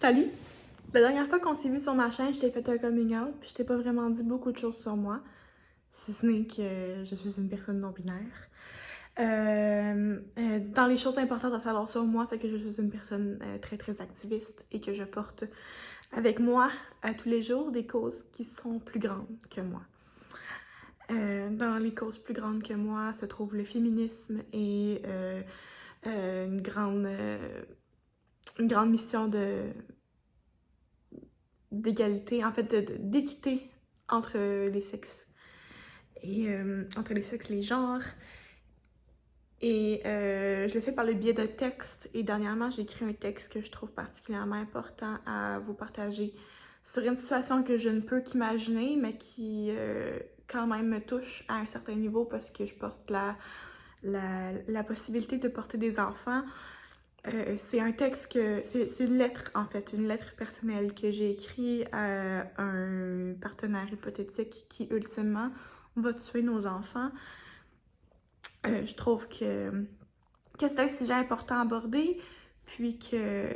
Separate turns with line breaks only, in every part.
Salut! La dernière fois qu'on s'est vu sur ma chaîne, je t'ai fait un coming out, puis je t'ai pas vraiment dit beaucoup de choses sur moi, si ce n'est que je suis une personne non-binaire. Dans les choses importantes à savoir sur moi, c'est que je suis une personne très très activiste et que je porte avec moi à tous les jours des causes qui sont plus grandes que moi. Dans les causes plus grandes que moi se trouve le féminisme et une grande mission d'égalité, en fait d'équité entre les sexes et entre les sexes, les genres. Et je le fais par le biais de textes. Et dernièrement, j'ai écrit un texte que je trouve particulièrement important à vous partager sur une situation que je ne peux qu'imaginer, mais qui quand même me touche à un certain niveau parce que je porte la possibilité de porter des enfants. C'est un texte c'est une lettre en fait, une lettre personnelle que j'ai écrite à un partenaire hypothétique qui ultimement va tuer nos enfants. Je trouve que c'est un sujet important à aborder, puis que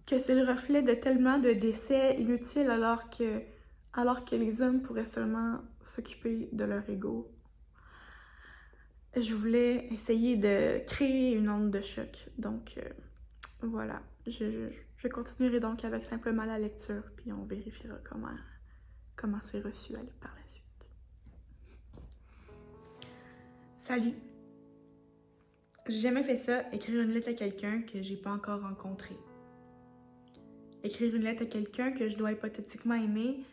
c'est le reflet de tellement de décès inutiles alors que les hommes pourraient seulement s'occuper de leur ego. Je voulais essayer de créer une onde de choc, donc voilà. Je continuerai donc avec simplement la lecture, puis on vérifiera comment c'est reçu par la suite. Salut! J'ai jamais fait ça, écrire une lettre à quelqu'un que j'ai pas encore rencontré. Écrire une lettre à quelqu'un que je dois hypothétiquement aimer,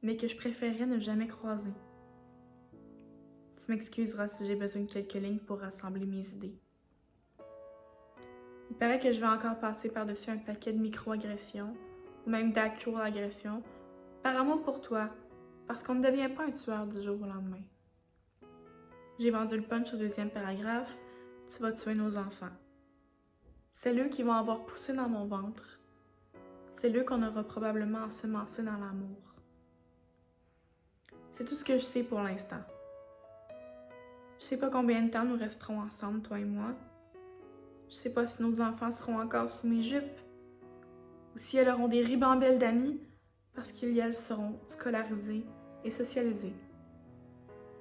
mais que je préférerais ne jamais croiser. Tu m'excuseras si j'ai besoin de quelques lignes pour rassembler mes idées. Il paraît que je vais encore passer par-dessus un paquet de micro-agressions, ou même d'actual agressions, par amour pour toi, parce qu'on ne devient pas un tueur du jour au lendemain. J'ai vendu le punch au deuxième paragraphe, tu vas tuer nos enfants. C'est eux qui vont avoir poussé dans mon ventre. C'est eux qu'on aura probablement ensemencé dans l'amour. C'est tout ce que je sais pour l'instant. Je sais pas combien de temps nous resterons ensemble, toi et moi. Je sais pas si nos enfants seront encore sous mes jupes, ou si elles auront des ribambelles d'amis, parce qu'elles seront scolarisées et socialisées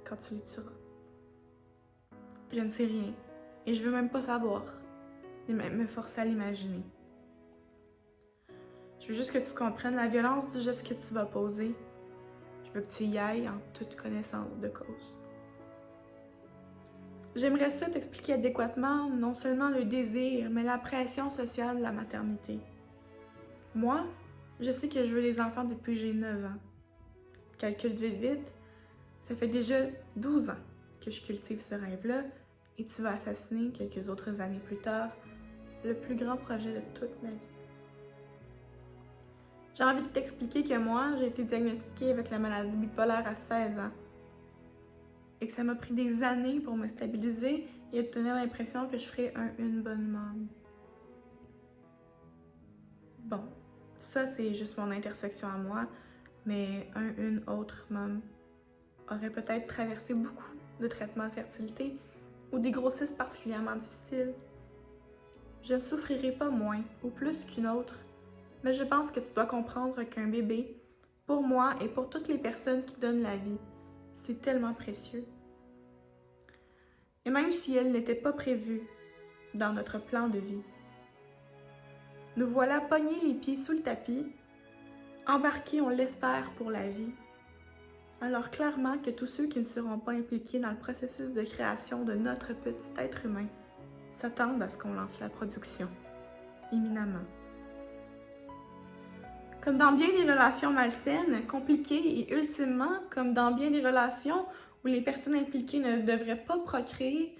quand tu les tueras. Je ne sais rien, et je veux même pas savoir, ni même me forcer à l'imaginer. Je veux juste que tu comprennes la violence du geste que tu vas poser. Je veux que tu y ailles en toute connaissance de cause. J'aimerais ça t'expliquer adéquatement non seulement le désir, mais la pression sociale de la maternité. Moi, je sais que je veux des enfants depuis que j'ai 9 ans. Calcule vite, ça fait déjà 12 ans que je cultive ce rêve-là et tu vas assassiner quelques autres années plus tard le plus grand projet de toute ma vie. J'ai envie de t'expliquer que moi, j'ai été diagnostiquée avec la maladie bipolaire à 16 ans et que ça m'a pris des années pour me stabiliser et obtenir l'impression que je ferais une bonne maman. Bon, ça c'est juste mon intersection à moi, mais une autre maman aurait peut-être traversé beaucoup de traitements de fertilité ou des grossesses particulièrement difficiles. Je ne souffrirai pas moins ou plus qu'une autre, mais je pense que tu dois comprendre qu'un bébé, pour moi et pour toutes les personnes qui donnent la vie, c'est tellement précieux. Et même si elle n'était pas prévue dans notre plan de vie, nous voilà pognés les pieds sous le tapis, embarqués, on l'espère, pour la vie. Alors clairement que tous ceux qui ne seront pas impliqués dans le processus de création de notre petit être humain s'attendent à ce qu'on lance la production, éminemment. Comme dans bien des relations malsaines, compliquées et ultimement, comme dans bien des relations où les personnes impliquées ne devraient pas procréer,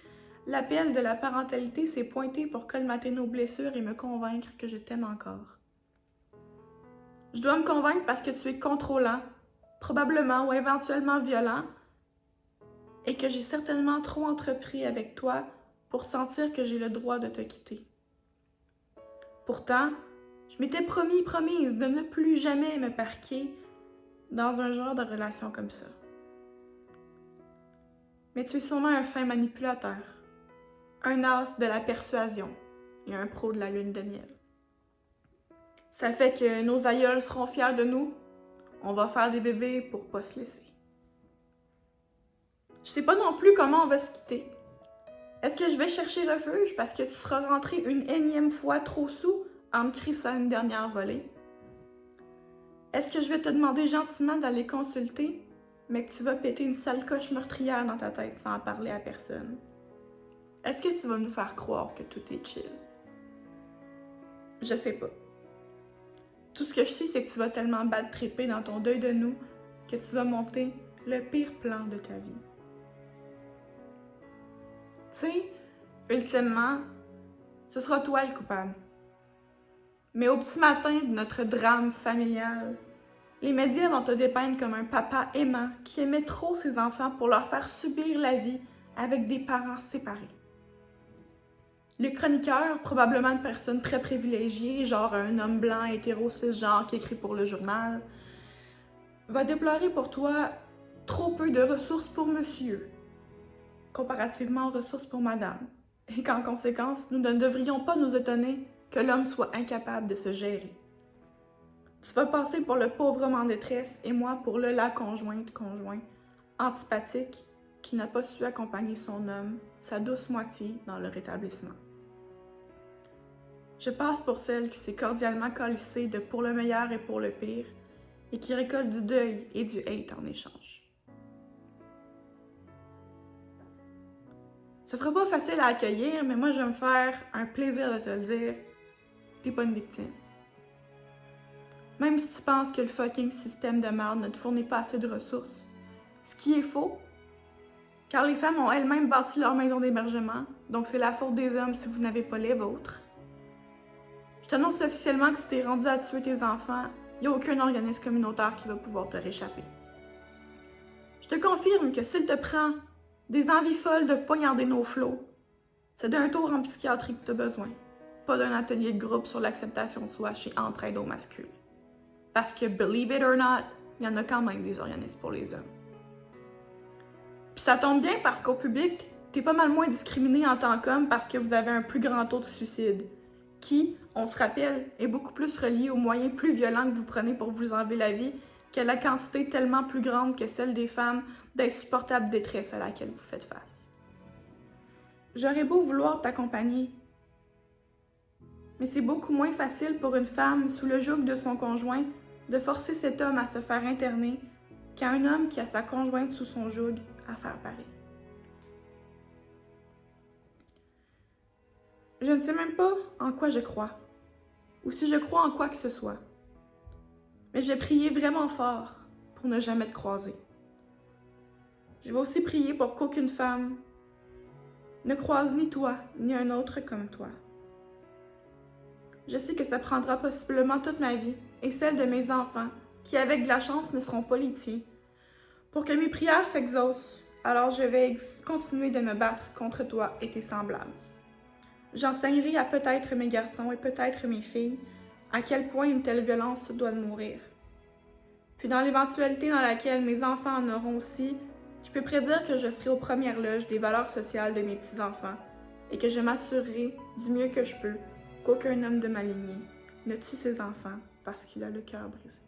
l'appel de la parentalité s'est pointé pour colmater nos blessures et me convaincre que je t'aime encore. Je dois me convaincre parce que tu es contrôlant, probablement ou éventuellement violent, et que j'ai certainement trop entrepris avec toi pour sentir que j'ai le droit de te quitter. Pourtant, je m'étais promise de ne plus jamais me parquer dans un genre de relation comme ça. Mais tu es sûrement un fin manipulateur, un as de la persuasion et un pro de la lune de miel. Ça fait que nos aïeuls seront fiers de nous. On va faire des bébés pour pas se laisser. Je sais pas non plus comment on va se quitter. Est-ce que je vais chercher refuge parce que tu seras rentré une énième fois trop sous en me crissant une dernière volée? Est-ce que je vais te demander gentiment d'aller consulter, mais que tu vas péter une sale coche meurtrière dans ta tête sans en parler à personne? Est-ce que tu vas nous faire croire que tout est chill? Je sais pas. Tout ce que je sais, c'est que tu vas tellement bad tripper dans ton deuil de nous que tu vas monter le pire plan de ta vie. Tu sais, ultimement, ce sera toi le coupable. Mais au petit matin de notre drame familial, les médias vont te dépeindre comme un papa aimant qui aimait trop ses enfants pour leur faire subir la vie avec des parents séparés. Le chroniqueur, probablement une personne très privilégiée, genre un homme blanc hétéro cisgenre qui écrit pour le journal, va déplorer pour toi trop peu de ressources pour monsieur, comparativement aux ressources pour madame, et qu'en conséquence, nous ne devrions pas nous étonner que l'homme soit incapable de se gérer. Tu vas passer pour le pauvre homme en détresse et moi pour la conjoint antipathique qui n'a pas su accompagner son homme, sa douce moitié, dans le rétablissement. Je passe pour celle qui s'est cordialement colissée de pour le meilleur et pour le pire et qui récolte du deuil et du hate en échange. Ce sera pas facile à accueillir, mais moi je vais me faire un plaisir de te le dire. T'es pas une victime. Même si tu penses que le fucking système de merde ne te fournit pas assez de ressources. Ce qui est faux, car les femmes ont elles-mêmes bâti leur maison d'hébergement, donc c'est la faute des hommes si vous n'avez pas les vôtres. Je t'annonce officiellement que si t'es rendu à tuer tes enfants, il n'y a aucun organisme communautaire qui va pouvoir te réchapper. Je te confirme que s'il te prend des envies folles de poignarder nos flots, c'est d'un tour en psychiatrie que tu as besoin, pas d'un atelier de groupe sur l'acceptation de soi chez Entraide au masculin. Parce que, believe it or not, il y en a quand même des organismes pour les hommes. Puis ça tombe bien parce qu'au public, t'es pas mal moins discriminé en tant qu'homme parce que vous avez un plus grand taux de suicide, qui, on se rappelle, est beaucoup plus relié aux moyens plus violents que vous prenez pour vous enlever la vie que la quantité tellement plus grande que celle des femmes d'insupportable détresse à laquelle vous faites face. J'aurais beau vouloir t'accompagner, mais c'est beaucoup moins facile pour une femme sous le joug de son conjoint de forcer cet homme à se faire interner qu'à un homme qui a sa conjointe sous son joug à faire pareil. Je ne sais même pas en quoi je crois, ou si je crois en quoi que ce soit. Mais je vais prier vraiment fort pour ne jamais te croiser. Je vais aussi prier pour qu'aucune femme ne croise ni toi, ni un autre comme toi. Je sais que ça prendra possiblement toute ma vie, et celle de mes enfants, qui avec de la chance ne seront pas les tiens, pour que mes prières s'exaucent. Alors je vais continuer de me battre contre toi et tes semblables. J'enseignerai à peut-être mes garçons et peut-être mes filles à quel point une telle violence doit mourir. Puis dans l'éventualité dans laquelle mes enfants en auront aussi, je peux prédire que je serai aux premières loges des valeurs sociales de mes petits-enfants et que je m'assurerai du mieux que je peux qu'aucun homme de ma lignée ne tue ses enfants parce qu'il a le cœur brisé.